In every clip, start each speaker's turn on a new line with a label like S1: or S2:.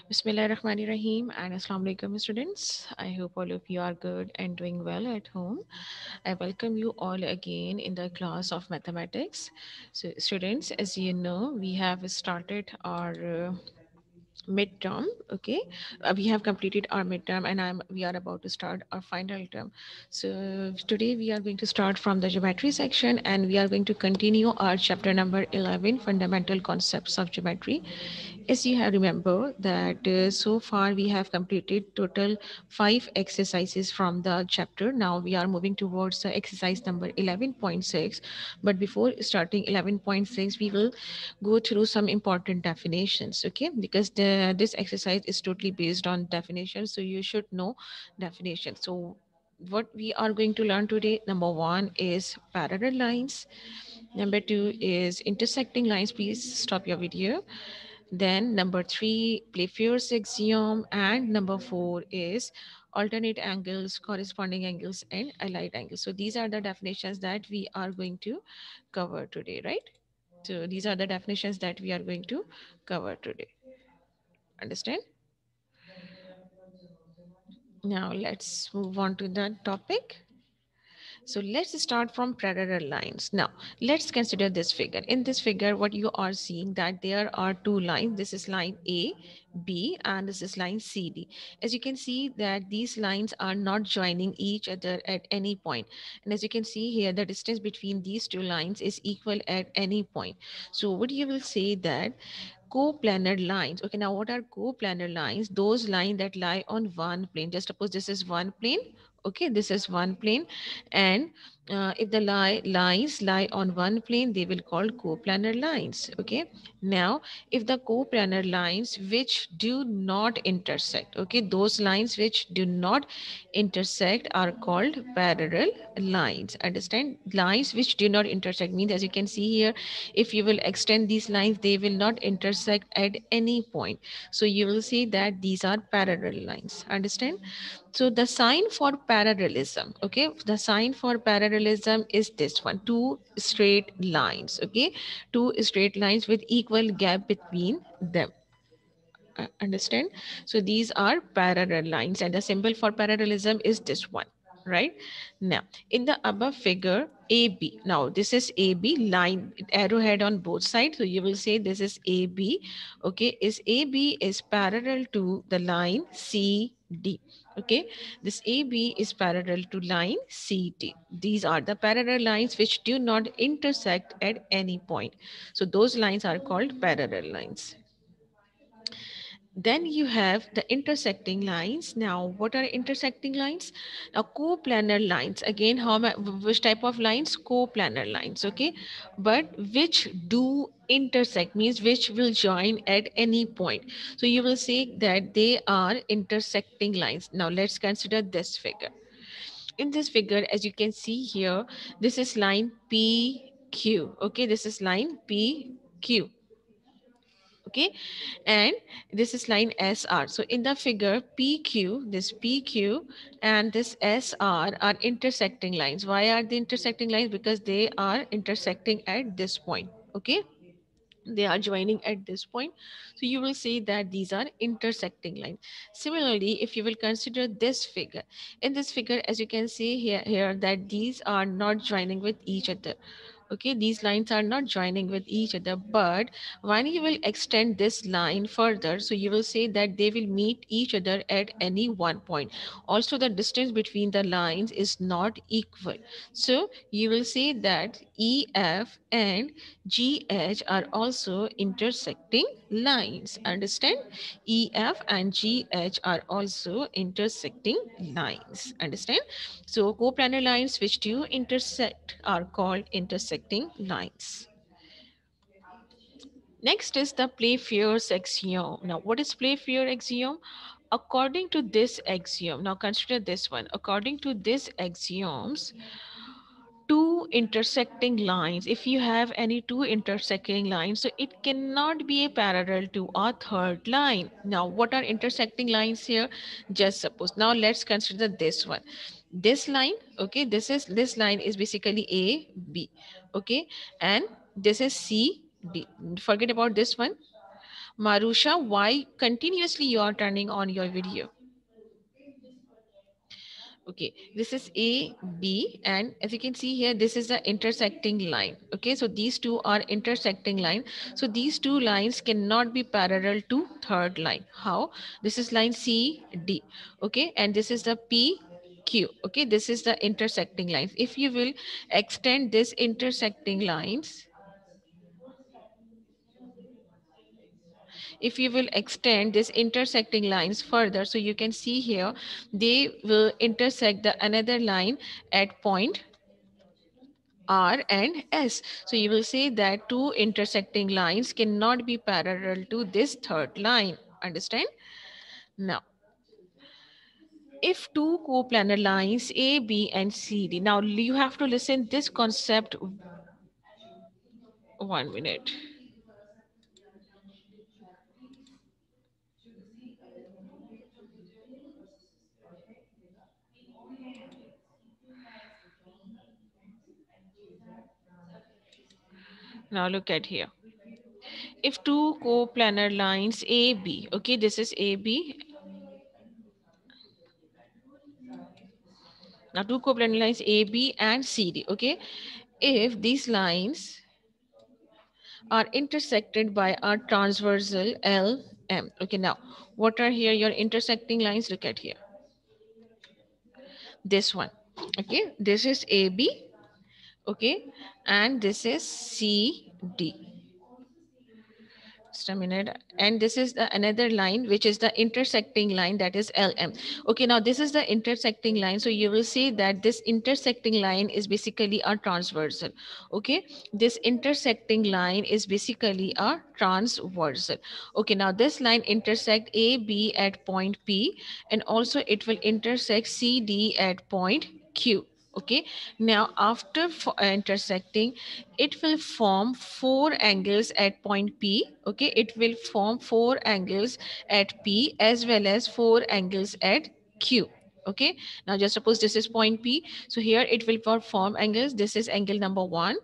S1: Bismillahirrahmanirrahim and Assalamu alaikum students. I hope all of you are good and doing well at home. I welcome you all again in the class of mathematics. So students, as you know, we have started our midterm. Okay, we have completed our midterm and we are about to start our final term. So today we are going to start from the geometry section and we are going to continue our chapter number 11, fundamental concepts of geometry. As you have remember that so far we have completed total 5 exercises from the chapter. Now we are moving towards the exercise number 11.6. But before starting 11.6, we will go through some important definitions. Okay, because this exercise is totally based on definitions, so you should know definitions. So what we are going to learn today, number one is parallel lines, number two is intersecting lines. Please stop your video. Then number three, Playfair's axiom, and number four is alternate angles, corresponding angles, and allied angles. So these are the definitions that we are going to cover today, right? So these are the definitions that we are going to cover today. Understand? Now let's move on to the topic. So let's start from parallel lines. Now let's consider this figure. In this figure, what you are seeing that there are two lines. This is line A, B, and this is line CD. As you can see that these lines are not joining each other at any point. And as you can see here, the distance between these two lines is equal at any point. So what you will say that coplanar lines. Okay, now what are coplanar lines? Those lines that lie on one plane. Just suppose this is one plane. Okay, this is one plane, and if the lines lie on one plane, they will call coplanar lines. Okay, now if the coplanar lines which do not intersect, okay, those lines which do not intersect are called parallel lines. Understand? Lines which do not intersect means, as you can see here, if you will extend these lines, they will not intersect at any point. So you will see that these are parallel lines. Understand? So the sign for parallelism, okay, the sign for parallelism is this one: two straight lines. Okay, two straight lines with equal gap between them. Understand? So these are parallel lines, and the symbol for parallelism is this one. Right now, in the above figure, AB. Now this is AB line, arrowhead on both sides. So you will say this is AB. Okay, is AB is parallel to the line CD. Okay, this AB is parallel to line CD. These are the parallel lines which do not intersect at any point. So those lines are called parallel lines. Then you have the intersecting lines. Now, what are intersecting lines? Now, coplanar lines. Again, which type of lines? Coplanar lines. Okay, but which do intersect means which will join at any point. So you will say that they are intersecting lines. Now, let's consider this figure. In this figure, as you can see here, this is line PQ. Okay, this is line PQ. Okay, and this is line SR. So in the figure PQ, this PQ and this SR are intersecting lines. Why are they intersecting lines? Because they are intersecting at this point. Okay, they are joining at this point. So you will see that these are intersecting lines. Similarly, if you will consider this figure, in this figure, as you can see here that these are not joining with each other. Okay, these lines are not joining with each other, but when you will extend this line further, so you will say that they will meet each other at any one point. Also, the distance between the lines is not equal. So you will say that EF and GH are also intersecting lines. Understand? EF and GH are also intersecting lines. Understand? So coplanar lines which do intersect are called intersecting lines. Next is the Playfair's axiom. Now, what is Playfair axiom? According to this axiom, now consider this one. According to this axioms, two intersecting lines, if you have any two intersecting lines, so it cannot be a parallel to a third line. Now what are intersecting lines here? Just suppose, now let's consider this one, this line. Okay, this line is basically A B. Okay, and this is C D. Forget about this one. Marusha, why continuously you are turning on your video? Okay, this is A, B, and as you can see here, this is the intersecting line. Okay, so these two are intersecting line. So these two lines cannot be parallel to third line. How? This is line C, D. Okay, and this is the P, Q. Okay, this is the intersecting lines. If you will extend this intersecting lines, if you will extend this intersecting lines further, so you can see here, they will intersect the another line at point R and S. So you will say that two intersecting lines cannot be parallel to this third line. Understand? Now, if two coplanar lines A, B, and C, D. Now you have to listen this concept. 1 minute. Now look at here. If two coplanar lines A, B, okay, this is A, B. Now two coplanar lines A, B, and C, D, okay. If these lines are intersected by a transversal L, M. Okay, now what are here your intersecting lines? Look at here. This one. Okay, this is AB. Okay, and this is CD. Just a minute. And this is the another line, which is the intersecting line, that is LM. Okay, now this is the intersecting line. So you will see that this intersecting line is basically a transversal. Okay, this intersecting line is basically a transversal. Okay, now this line intersect AB at point P, and also it will intersect CD at point Q. Okay, now after intersecting, it will form four angles at point P. Okay, it will form four angles at P as well as four angles at Q. Okay, now just suppose this is point P. So here it will form angles. This is angle number 1.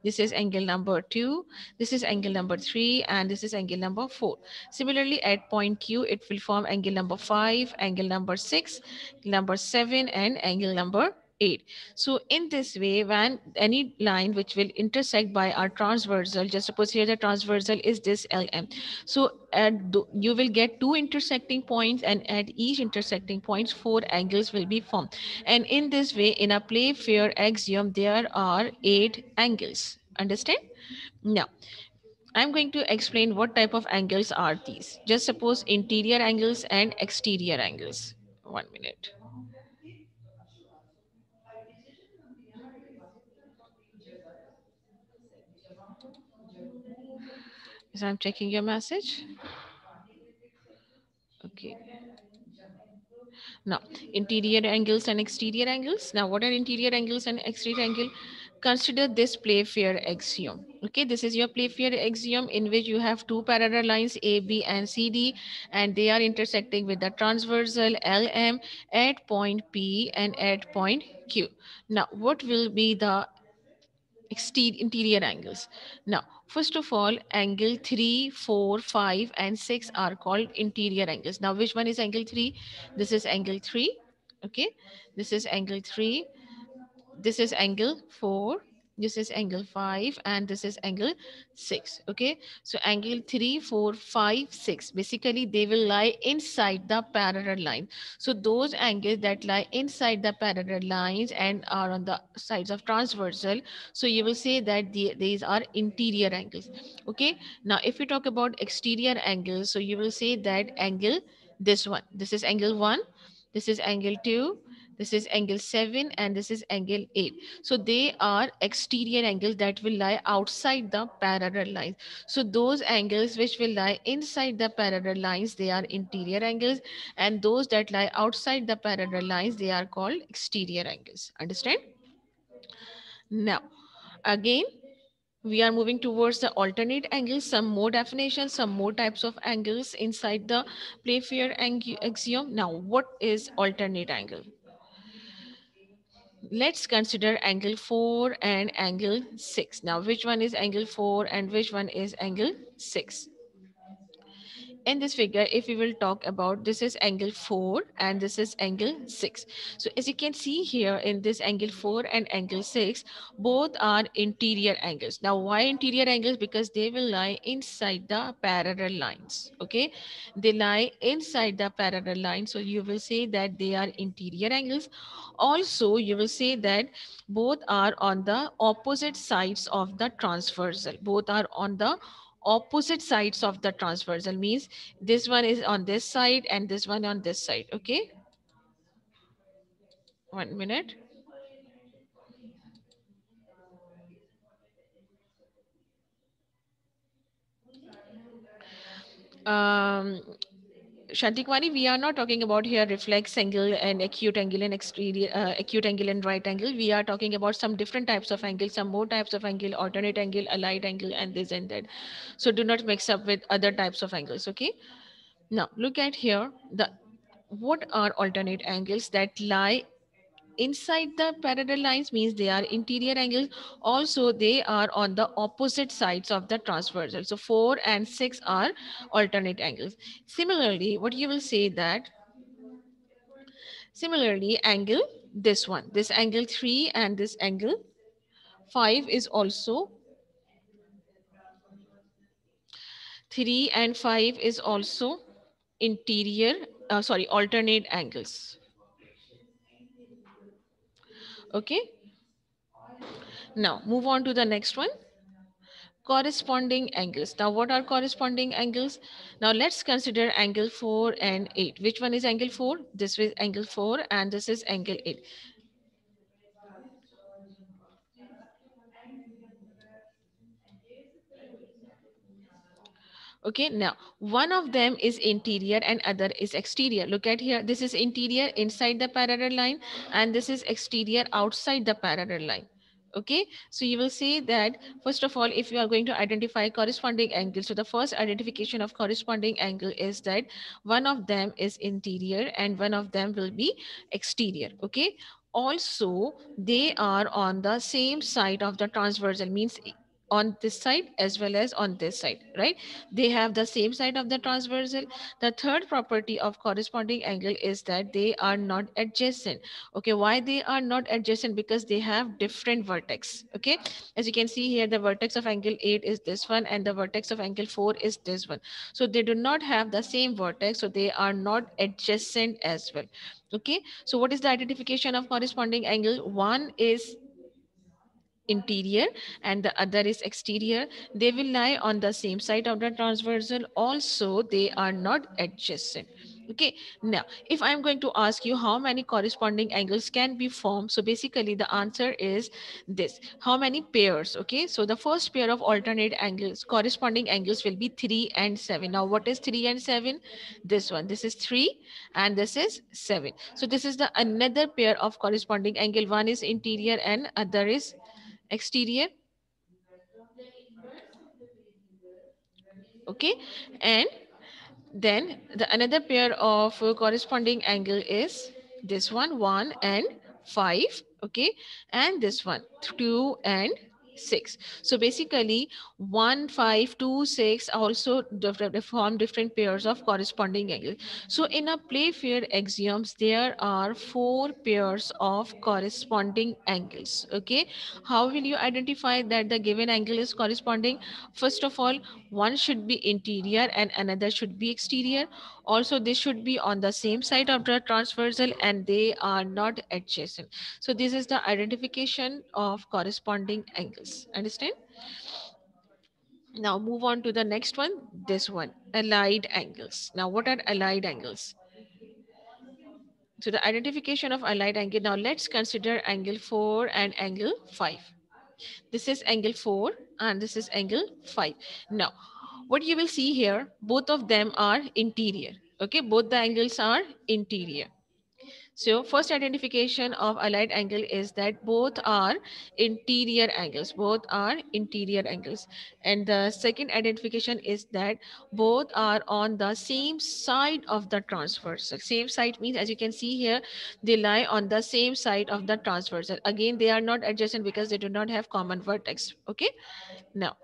S1: This is angle number 2. This is angle number 3. And this is angle number 4. Similarly, at point Q, it will form angle number 5, angle number 6, number 7, and angle number 8. So in this way, when any line which will intersect by our transversal, just suppose here the transversal is this LM. So you will get two intersecting points, and at each intersecting points, four angles will be formed. And in this way, in a Playfair axiom, there are 8 angles. Understand? Now, I'm going to explain what type of angles are these. Just suppose interior angles and exterior angles. 1 minute. So I'm checking your message. Okay. Now, interior angles and exterior angles. Now, what are interior angles and exterior angle? Consider this Playfair axiom. Okay, this is your Playfair axiom in which you have two parallel lines A, B, and C, D, and they are intersecting with the transversal LM at point P and at point Q. Now, what will be the interior angles? Now, first of all, angle 3, 4, 5, and 6 are called interior angles. Now, which one is angle 3? This is angle 3. Okay, this is angle 3. This is angle 4. This is angle 5, and this is angle 6. Okay, so angle 3, 4, 5, 6, basically they will lie inside the parallel line. So those angles that lie inside the parallel lines and are on the sides of transversal, so you will say that these are interior angles. Okay, now if we talk about exterior angles, so you will say that angle, this one, this is angle 1, this is angle 2, this is angle 7, and this is angle 8. So they are exterior angles that will lie outside the parallel lines. So those angles which will lie inside the parallel lines, they are interior angles, and those that lie outside the parallel lines, they are called exterior angles. Understand? Now, again, we are moving towards the alternate angles, some more definitions, some more types of angles inside the Playfair axiom. Now, what is alternate angle? Let's consider angle 4 and angle 6. Now, which one is angle 4 and which one is angle 6? in this figure, if we will talk about, this is angle 4 and this is angle 6. So as you can see here, in this angle 4 and angle 6, both are interior angles. Now why interior angles? Because they will lie inside the parallel lines. Okay, they lie inside the parallel line, so you will say that they are interior angles. Also you will say that both are on the opposite sides of the transversal. Both are on the opposite sides of the transversal, means this one is on this side and this one on this side. Okay, 1 minute. um Shantikwani, we are not talking about here reflex angle and acute angle and exterior acute angle and right angle. We are talking about some different types of angle, some more types of angle, alternate angle, allied angle, and this and that. So do not mix up with other types of angles. Okay, now look at here, the what are alternate angles that lie inside the parallel lines, means they are interior angles. Also they are on the opposite sides of the transversal. So 4 and 6 are alternate angles. Similarly, what you will say that, similarly angle, this one, this angle 3 and this angle 5 is also, 3 and 5 is also interior, sorry, alternate angles. Okay, now move on to the next one, corresponding angles. Now what are corresponding angles? Now let's consider angle 4 and 8. Which one is angle 4? This is angle 4 and this is angle 8. Okay, now one of them is interior and other is exterior. Look at here, this is interior inside the parallel line and this is exterior outside the parallel line. Okay, so you will say that, first of all, if you are going to identify corresponding angles, so the first identification of corresponding angle is that one of them is interior and one of them will be exterior. Okay, also they are on the same side of the transversal, means on this side as well as on this side, right? They have the same side of the transversal. The third property of corresponding angle is that they are not adjacent. Okay, why they are not adjacent? Because they have different vertex. Okay, as you can see here, the vertex of angle 8 is this one and the vertex of angle 4 is this one. So they do not have the same vertex, so they are not adjacent as well. Okay, so what is the identification of corresponding angle? One is interior and the other is exterior. They will lie on the same side of the transversal. Also they are not adjacent. Okay, now if I'm going to ask you how many corresponding angles can be formed, so basically the answer is this, how many pairs. Okay, so the first pair of alternate angles, corresponding angles, will be 3 and 7. Now what is 3 and 7? This one, this is 3 and this is 7. So this is the another pair of corresponding angle. One is interior and other is exterior. Okay, and then the another pair of corresponding angle is this one, 1 and 5. Okay, and this one, 2 and 6. So basically 1, 5, 2, 6 also different, they form different pairs of corresponding angles. So in a Playfair axioms, there are 4 pairs of corresponding angles. Okay, how will you identify that the given angle is corresponding? First of all, one should be interior and another should be exterior. Also they should be on the same side of the transversal and they are not adjacent. So this is the identification of corresponding angles. Understand? Now move on to the next one, this one, allied angles. Now what are allied angles? So the identification of allied angle. Now let's consider angle 4 and angle 5. This is angle 4 and this is angle 5. Now what you will see here, both of them are interior. Okay, both the angles are interior. So first identification of allied angle is that both are interior angles. Both are interior angles. And the second identification is that both are on the same side of the transversal. Same side means, as you can see here, they lie on the same side of the transversal. Again, they are not adjacent because they do not have common vertex. Okay. Now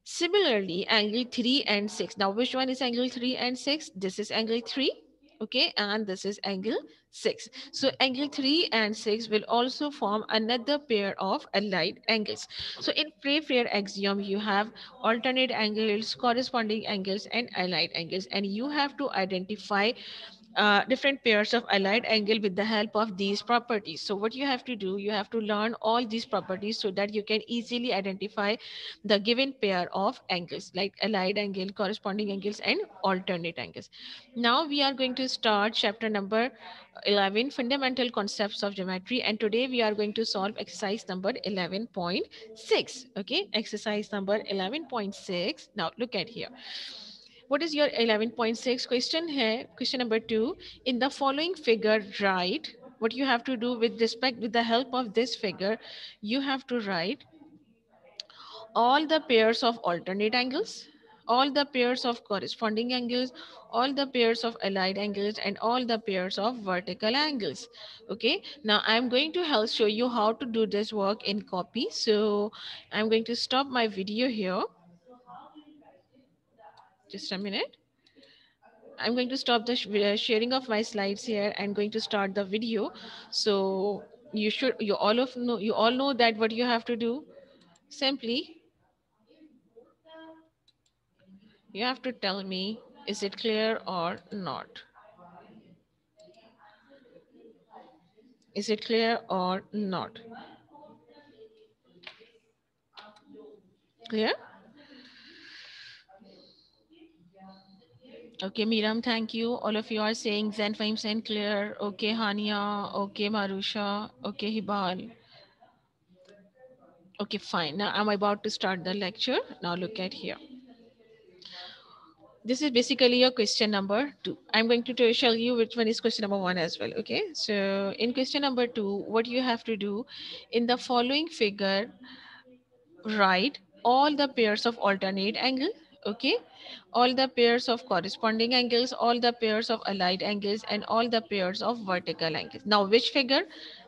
S1: Similarly, angle 3 and 6. Now, which one is angle 3 and 6? This is angle 3, okay, and this is angle 6. So, angle 3 and 6 will also form another pair of allied angles. So, in Playfair axiom, you have alternate angles, corresponding angles, and allied angles, and you have to identify different pairs of allied angle with the help of these properties. So what you have to do, you have to learn all these properties so that you can easily identify the given pair of angles like allied angle, corresponding angles, and alternate angles. Now we are going to start chapter number 11, fundamental concepts of geometry, and today we are going to solve exercise number 11.6. Okay, exercise number 11.6. Now look at here. What is your 11.6 question here? Question number 2. In the following figure, write what you have to do with the help of this figure. You have to write all the pairs of alternate angles, all the pairs of corresponding angles, all the pairs of allied angles, and all the pairs of vertical angles. Okay, now I'm going to help show you how to do this work in copy. So I'm going to stop my video here. Just a minute. I'm going to stop the sharing of my slides here and going to start the video. So you all know that what you have to do. Simply, you have to tell me, is it clear or not? Is it clear or not? Clear? Okay, Miram, thank you. All of you are saying Zen Fahim and clear. Okay, Hania. Okay, Marusha. Okay, Hibal. Okay, fine. Now I'm about to start the lecture. Now look at here. This is basically your question number 2. I'm going to show you which one is question number 1 as well. Okay. So in question number 2, what you have to do in the following figure, write all the pairs of alternate angle. Okay. All the pairs of corresponding angles, all the pairs of allied angles, and all the pairs of vertical angles. Now, which figure?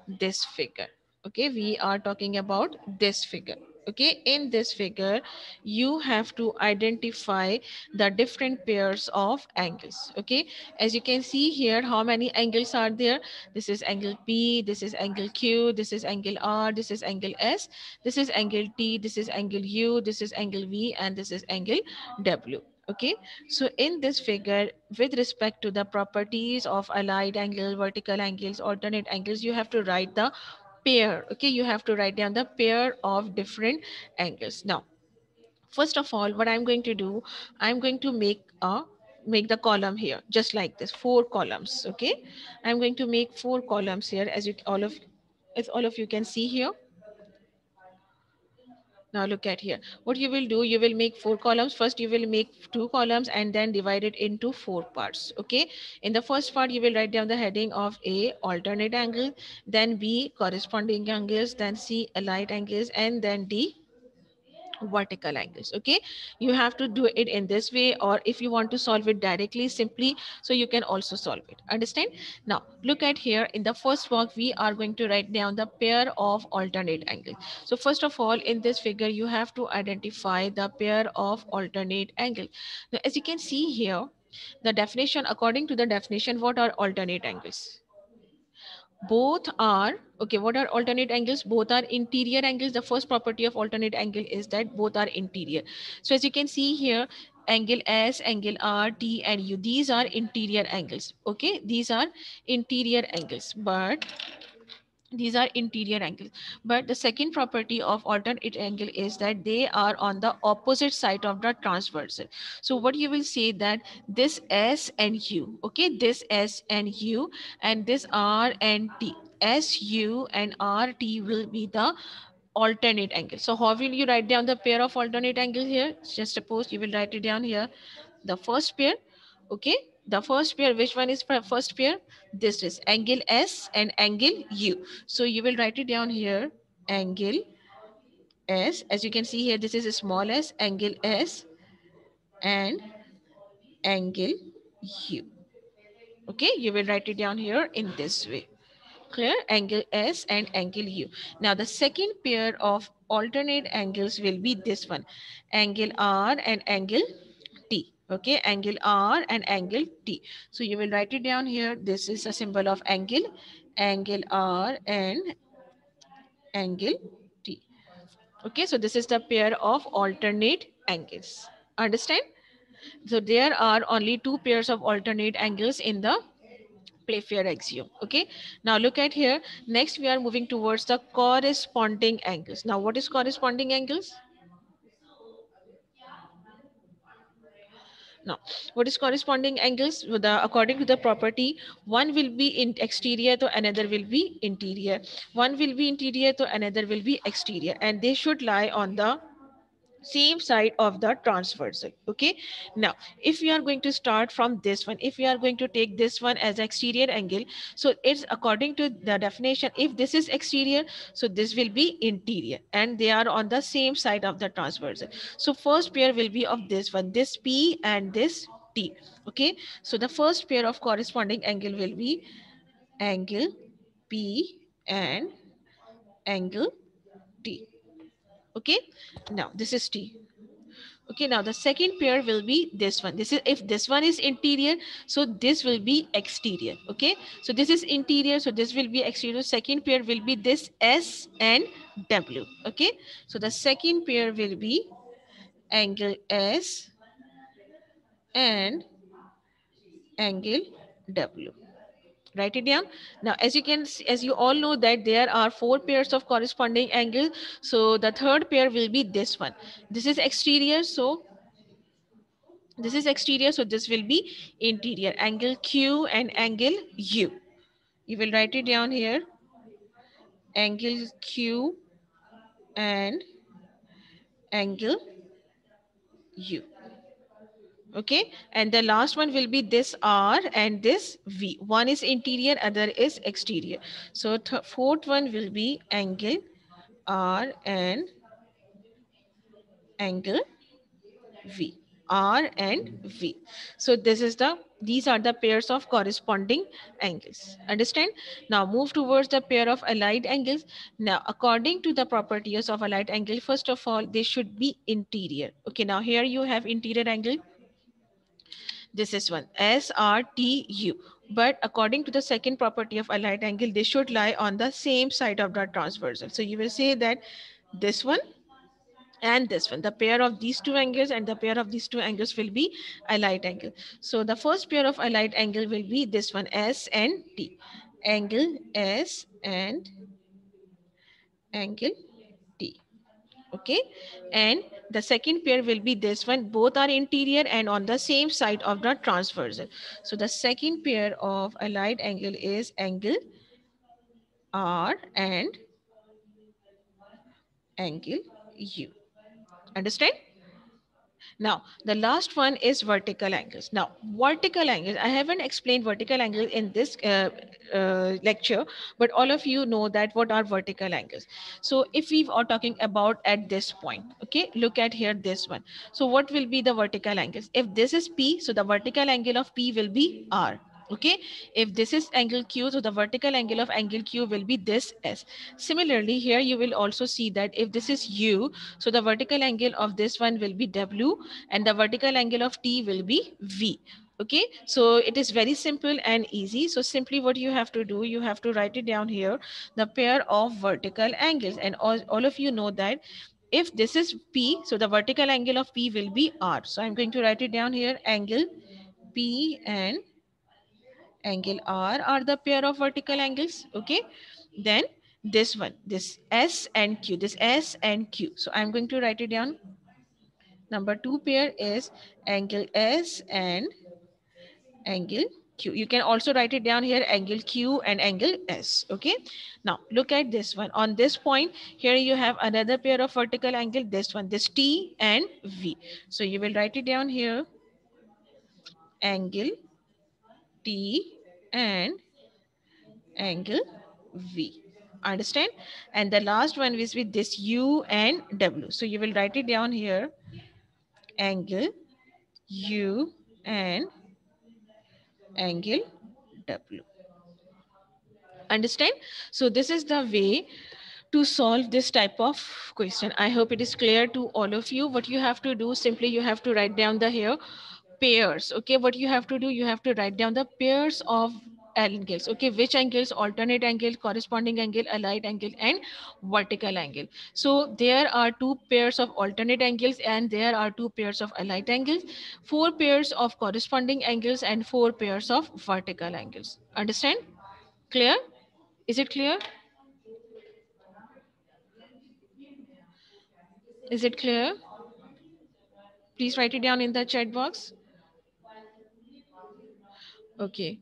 S1: This figure. Okay, we are talking about this figure. Okay, in this figure, you have to identify the different pairs of angles. Okay, as you can see here, how many angles are there? This is angle P, this is angle Q, this is angle R, this is angle S, this is angle T, this is angle U, this is angle V, and this is angle W. Okay, so in this figure, with respect to the properties of allied angle, vertical angles, alternate angles, you have to write the pair. Okay, you have to write down the pair of different angles. Now, first of all, what I'm going to do, I'm going to make the column here just like this, 4 columns. Okay, I'm going to make 4 columns here, as all of you can see here. Now look at here. What you will do, you will make 4 columns. First, you will make 2 columns and then divide it into 4 parts. Okay. In the first part, you will write down the heading of A, alternate angle, then B, corresponding angles, then C, allied angles, and then D, vertical angles. Okay, you have to do it in this way, or if you want to solve it directly, simply, so you can also solve it. Understand? Now look at here. In the first work, we are going to write down the pair of alternate angles. So first of all, in this figure, you have to identify the pair of alternate angle. Now, as you can see here, the definition, according to the definition, what are alternate angles? Both are, okay, what are alternate angles? Both are interior angles. The first property of alternate angle is that both are interior. So as you can see here, angle S, angle R, T, and U, these are interior angles. Okay, these are interior angles, but these are interior angles. But the second property of alternate angle is that they are on the opposite side of the transversal. So what you will say that this S and U, okay, this S and U, and this R and T, S, U, and R, T will be the alternate angle. So how will you write down the pair of alternate angles here? Just suppose you will write it down here. The first pair, okay, the first pair, which one is first pair? This is angle S and angle U. So you will write it down here, angle S. As you can see here, this is a small s, angle S, and angle U. Okay, you will write it down here in this way. Clear? Angle S and angle U. Now the second pair of alternate angles will be this one, angle R and angle T. Okay, angle R and angle T. So you will write it down here. This is a symbol of angle, angle R and angle T. Okay, so this is the pair of alternate angles. Understand? So there are only two pairs of alternate angles in the Playfair axiom. Okay, now look at here. Next, we are moving towards the corresponding angles. Now, what is corresponding angles? Now, what is corresponding angles? According to the property, one will be in exterior, to another will be interior. One will be interior, to another will be exterior, and they should lie on the same side of the transversal. Okay, now if we are going to start from this one, if we are going to take this one as exterior angle, so it's according to the definition, if this is exterior, so this will be interior, and they are on the same side of the transversal. So first pair will be of this one, this P and this T. Okay, so the first pair of corresponding angle will be angle P and angle T. Okay, now this is T. Okay, now the second pair will be this one. This is, if this one is interior, so this will be exterior. Okay, so this is interior, so this will be exterior. Second pair will be this S and W. Okay, so the second pair will be angle S and angle W. Write it down. Now, as you can see, as you all know that there are four pairs of corresponding angles. So the third pair will be this one. This is exterior, so this is exterior, so this will be interior. Angle Q and angle U. You will write it down here. Angle Q and angle U. Okay, and the last one will be this R and this V. One is interior, other is exterior. So fourth one will be angle R and angle V. R and V. So these are the pairs of corresponding angles. Understand? Now move towards the pair of allied angles. Now according to the properties of allied angle, first of all, they should be interior. Okay, now here you have interior angle. This is one, SRTU. But according to the second property of allied angle, they should lie on the same side of the transversal. So you will say that this one and this one, the pair of these two angles and the pair of these two angles will be allied angle. So the first pair of allied angle will be this one, S and T. Angle S and angle T. Okay, and the second pair will be this one, both are interior and on the same side of the transversal. So the second pair of allied angle is angle R and angle U. Understand? Now, the last one is vertical angles. Now, vertical angles, I haven't explained vertical angles in this lecture, but all of you know that what are vertical angles. So if we are talking about at this point, okay, look at here, this one. So what will be the vertical angles? If this is P, so the vertical angle of P will be R. Okay, if this is angle Q, so the vertical angle of angle Q will be this S. Similarly, here you will also see that if this is U, so the vertical angle of this one will be W and the vertical angle of T will be V. Okay, so it is very simple and easy. So simply what you have to do, you have to write it down here, the pair of vertical angles, and all of you know that if this is P, so the vertical angle of P will be R. So I'm going to write it down here, angle P and angle R are the pair of vertical angles. Okay, then this one, this S and Q, this S and Q. So I'm going to write it down. Number two pair is angle S and angle Q. You can also write it down here, angle Q and angle S. Okay, now look at this one. On this point here you have another pair of vertical angle, this one, this T and V. So you will write it down here, angle T and angle V. Understand? And the last one is with this U and W. So you will write it down here, angle U and angle W. Understand? So this is the way to solve this type of question. I hope it is clear to all of you. What you have to do, simply you have to write down the here pairs. Okay, what you have to do, you have to write down the pairs of angles. Okay, which angles? Alternate angle, corresponding angle, allied angle, and vertical angle. So there are two pairs of alternate angles and there are two pairs of allied angles, four pairs of corresponding angles, and four pairs of vertical angles. Understand? Clear? Is it clear? Is it clear? Please write it down in the chat box. Okay.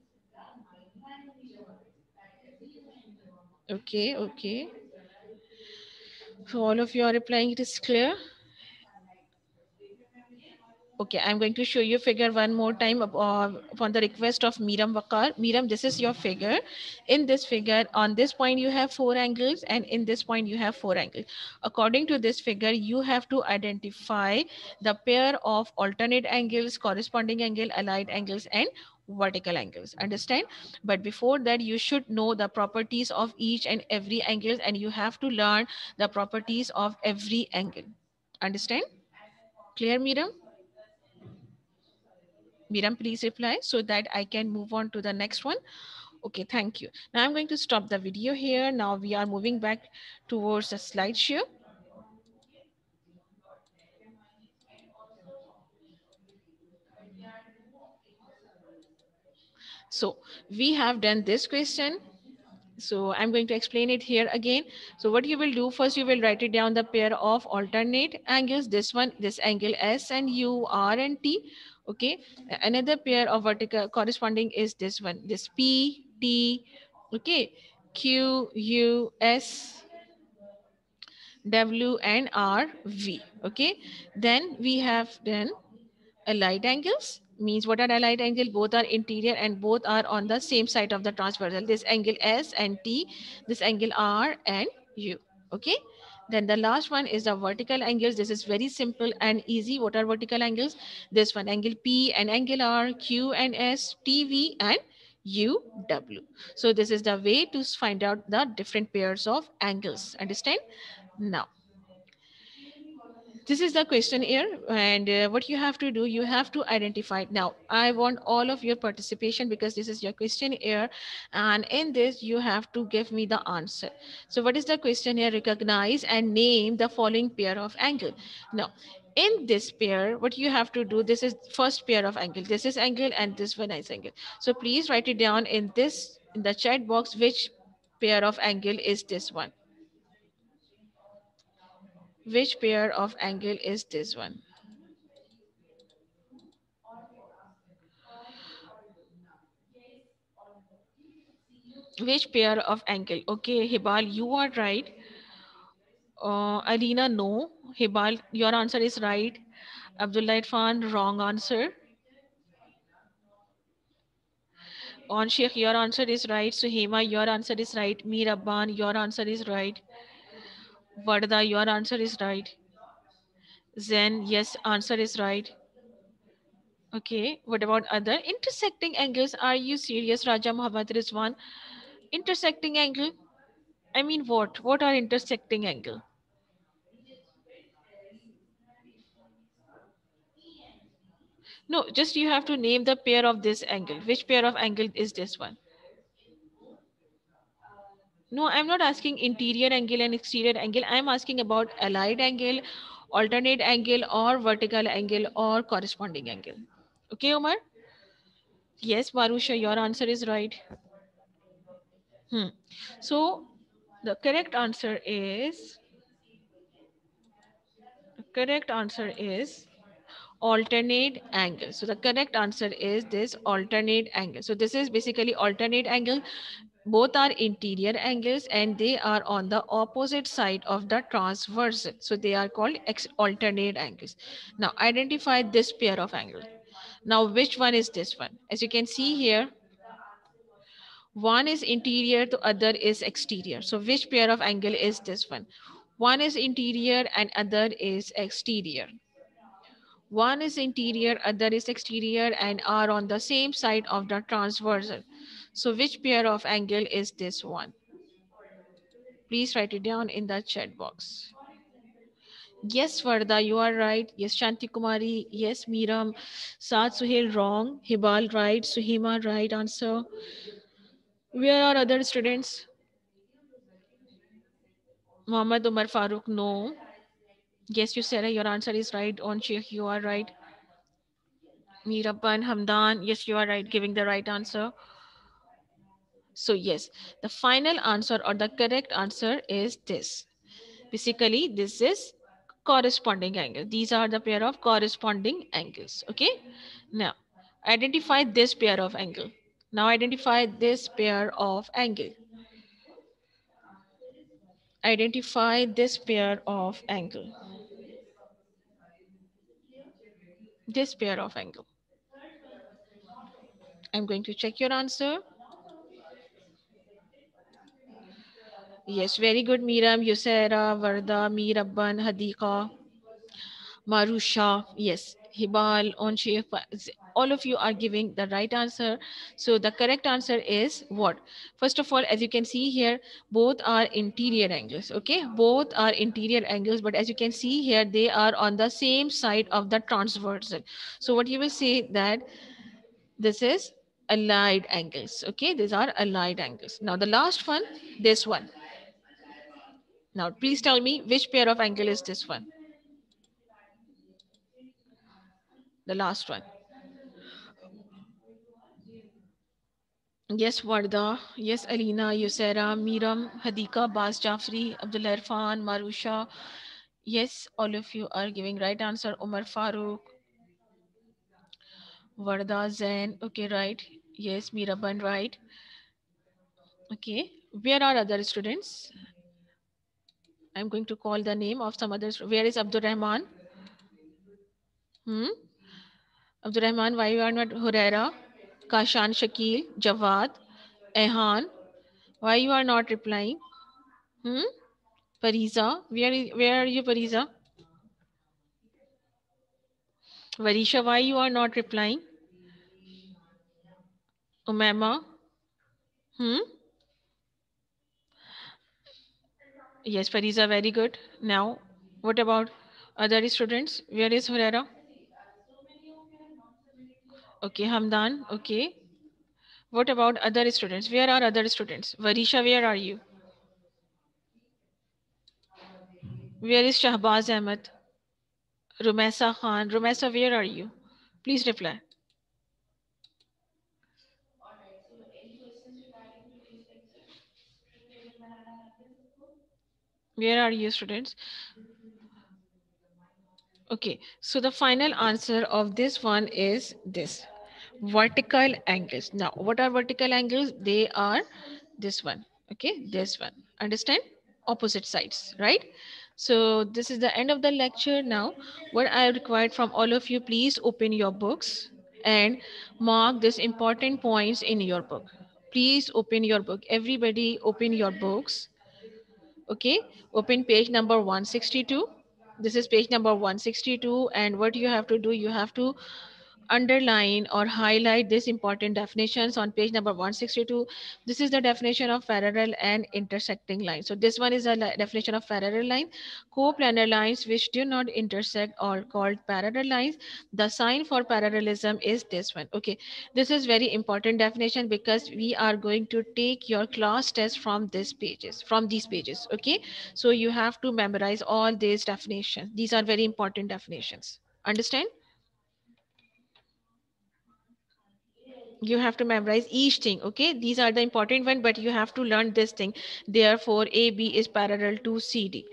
S1: Okay. Okay. So all of you are replying it is clear. Okay, I'm going to show you figure one more time upon the request of Miram Wakar. Miram, this is your figure. In this figure, on this point you have four angles and in this point you have four angles. According to this figure, you have to identify the pair of alternate angles, corresponding angle, allied angles, and vertical angles. Understand? But before that, you should know the properties of each and every angle and you have to learn the properties of every angle. Understand? Clear, Miram? Miram, please reply so that I can move on to the next one. Okay, thank you. Now I'm going to stop the video here. Now we are moving back towards the slideshow. So we have done this question. So I'm going to explain it here again. So what you will do first, you will write it down the pair of alternate angles. This one, this angle S and U, R and T. Okay. Another pair of vertical corresponding is this one, this P, T. Okay. Q, U, S, W and R, V. Okay. Then we have then allied angles. Means what are allied angle? Both are interior and both are on the same side of the transversal. This angle S and T, this angle R and U. Okay. Then the last one is the vertical angles. This is very simple and easy. What are vertical angles? This one angle P and angle R, Q and S, TV and UW. So this is the way to find out the different pairs of angles. Understand? Now this is the question here and what you have to do, you have to identify. Now I want all of your participation because this is your question here and in this you have to give me the answer. So what is the question here? Recognize and name the following pair of angle. Now in this pair what you have to do, this is first pair of angle, this is angle and this one is angle. So please write it down in this in the chat box, which pair of angle is this one, which pair of angle is this one. Which pair of angle? Okay, Hibal, you are right. Alina, no. Hibal, your answer is right. Abdullah Irfan, wrong answer. On Sheikh, your answer is right. Suhema, your answer is right. Mir Abban, your answer is right. Varda, your answer is right. Zen, yes, answer is right. Okay, what about other intersecting angles? Are you serious, Raja Muhammad Rizwan? Intersecting angle? I mean, what? What are intersecting angle? No, just you have to name the pair of this angle. Which pair of angle is this one? No, I'm not asking interior angle and exterior angle. I'm asking about allied angle, alternate angle, or vertical angle, or corresponding angle. Okay, Omar? Yes, Marusha, your answer is right. Hmm. So the correct answer is alternate angle. So the correct answer is this alternate angle. So this is basically alternate angle. Both are interior angles and they are on the opposite side of the transversal. So they are called alternate angles. Now identify this pair of angles. Now which one is this one? As you can see here, one is interior, the other is exterior. So which pair of angle is this one? One is interior and other is exterior. One is interior, other is exterior and are on the same side of the transversal. So which pair of angle is this one? Please write it down in the chat box. Yes, Varda, you are right. Yes, Shanti Kumari. Yes, Miram. Saad Suhail, wrong. Hibal, right. Suhima, right answer. Where are other students? Muhammad Umar Farooq, no. Yes, you said your answer is right. On Sheikh, you are right. Mirabban, Hamdan, yes, you are right, giving the right answer. So, yes, the final answer or the correct answer is this. Basically, this is corresponding angle. These are the pair of corresponding angles. Okay. Now, identify this pair of angle. Now, identify this pair of angle. Identify this pair of angle. This pair of angle. I'm going to check your answer. Yes, very good, Miram, Yusera, Varda, Mirabban, Hadika, Marusha. Yes, Hibal, Onshif. All of you are giving the right answer. So the correct answer is what? First of all, as you can see here, both are interior angles. Okay, both are interior angles, but as you can see here, they are on the same side of the transversal. So what you will say that this is allied angles. Okay, these are allied angles. Now the last one, this one. Now, please tell me which pair of angle is this one? The last one. Yes, Warda. Yes, Alina, Yusera, Miram, Hadika, Bas Jafri, Abdul Irfan, Marusha. Yes, all of you are giving right answer. Umar Farooq, Warda, Zain. Okay, right. Yes, Miraban, right. Okay. Where are other students? I'm going to call the name of some others. Where is Abdul Rahman? Hmm? Abdul Rahman, why you are not Huraira? Kashan Shakil, Jawad, Ehan, why you are not replying? Hmm? Pariza, where are you, Pariza? Varisha, why you are not replying? Umema, hmm? Yes, Pariza, very good. Now, what about other students? Where is Hurera? Okay, Hamdan, okay. What about other students? Where are other students? Varisha, where are you? Where is Shahbaz Ahmed? Rumesa Khan, Rumesa, where are you? Please reply. Where are you, students? Okay, so the final answer of this one is this vertical angles. Now, what are vertical angles? They are this one. Okay, this one. Understand? Opposite sides, right? So, this is the end of the lecture. Now, what I required from all of you, please open your books and mark these important points in your book. Please open your book. Everybody, open your books. Okay, open page number 162. This is page number 162, and what you have to do, you have to underline or highlight these important definitions on page number 162. This is the definition of parallel and intersecting lines. So this one is a definition of parallel line. Coplanar lines which do not intersect are called parallel lines. The sign for parallelism is this one. Okay, this is very important definition because we are going to take your class test from these pages. Okay, so you have to memorize all these definitions. These are very important definitions. Understand? You have to memorize each thing. Okay, these are the important one, but you have to learn this thing. Therefore AB is parallel to CD.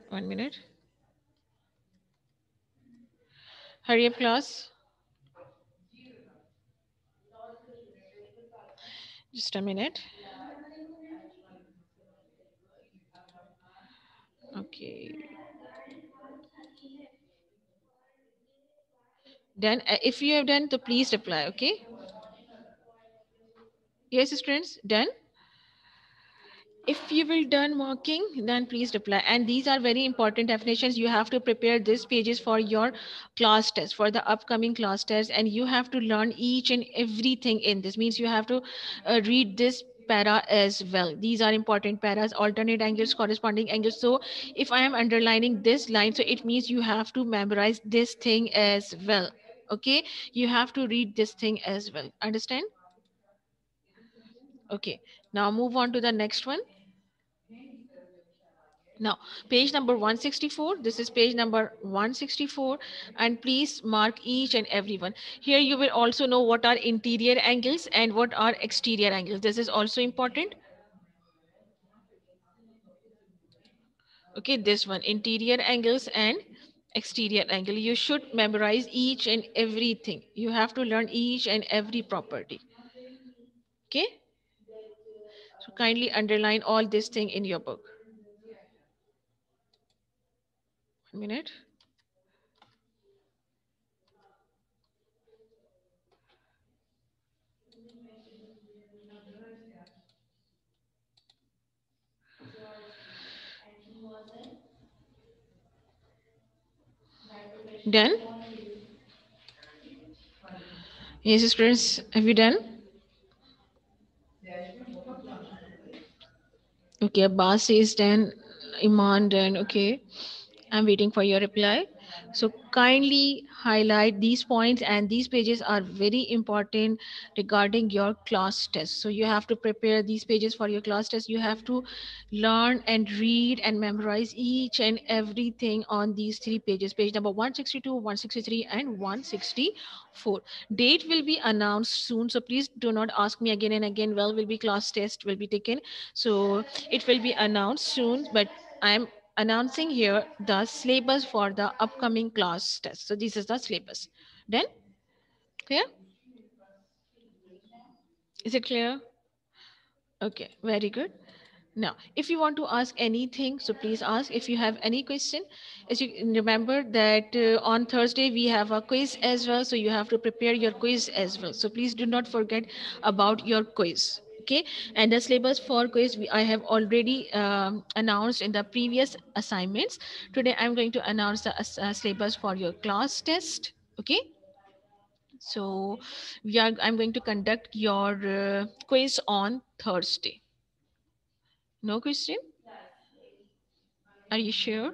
S1: One minute. Hurry up, class. Just a minute. Okay, then if you have done, so please reply. Okay, yes, students, done. If you will done marking, then please reply. And these are very important definitions. You have to prepare these pages for your class test, for the upcoming class test, and you have to learn each and everything in this. Means you have to read this para as well. These are important paras, alternate angles, corresponding angles. So if I am underlining this line, so it means you have to memorize this thing as well. Okay, you have to read this thing as well. Understand? Okay, now move on to the next one. Now, page number 164, this is page number 164, and please mark each and every one. Here you will also know what are interior angles and what are exterior angles. This is also important. Okay, this one, interior angles and exterior angle. You should memorize each and everything. You have to learn each and every property. Okay, so kindly underline all this thing in your book. 1 minute. Done? Yes, students, have you done? Okay, Abbas is done. Iman done. Okay. I'm waiting for your reply. So kindly highlight these points, and these pages are very important regarding your class test. So you have to prepare these pages for your class test. You have to learn and read and memorize each and everything on these three pages. Page number 162, 163, and 164. Date will be announced soon. So please do not ask me again and again, well, will be class test will be taken. So it will be announced soon, but I'm announcing here the syllabus for the upcoming class test. So this is the syllabus. Then, clear? Is it clear? Okay, very good. Now, if you want to ask anything, so please ask. If you have any question, as you remember that on Thursday we have a quiz as well, so you have to prepare your quiz as well. So please do not forget about your quiz. Okay, and the syllabus for quiz I have already announced in the previous assignments. Today I'm going to announce the syllabus for your class test. Okay, so I'm going to conduct your quiz on Thursday. No question? Are you sure?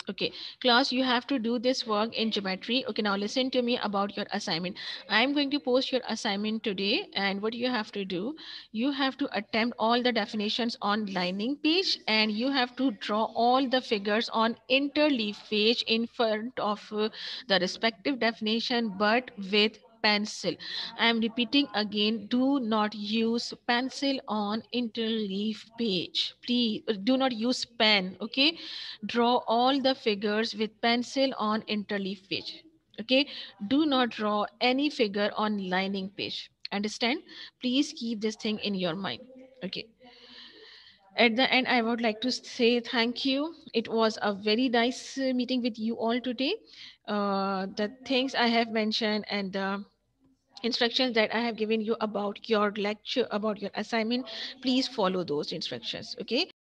S1: Okay, class, you have to do this work in geometry. Okay, now listen to me about your assignment. I'm going to post your assignment today, and what you have to do, you have to attempt all the definitions on lining page, and you have to draw all the figures on interleaf page in front of the respective definition, but with pencil. I am repeating again, do not use pencil on interleaf page. Please do not use pen. Okay, draw all the figures with pencil on interleaf page. Okay, do not draw any figure on lining page. Understand? Please keep this thing in your mind. Okay, at the end I would like to say thank you. It was a very nice meeting with you all today. The things I have mentioned and the instructions that I have given you about your lecture, about your assignment, please follow those instructions. Okay.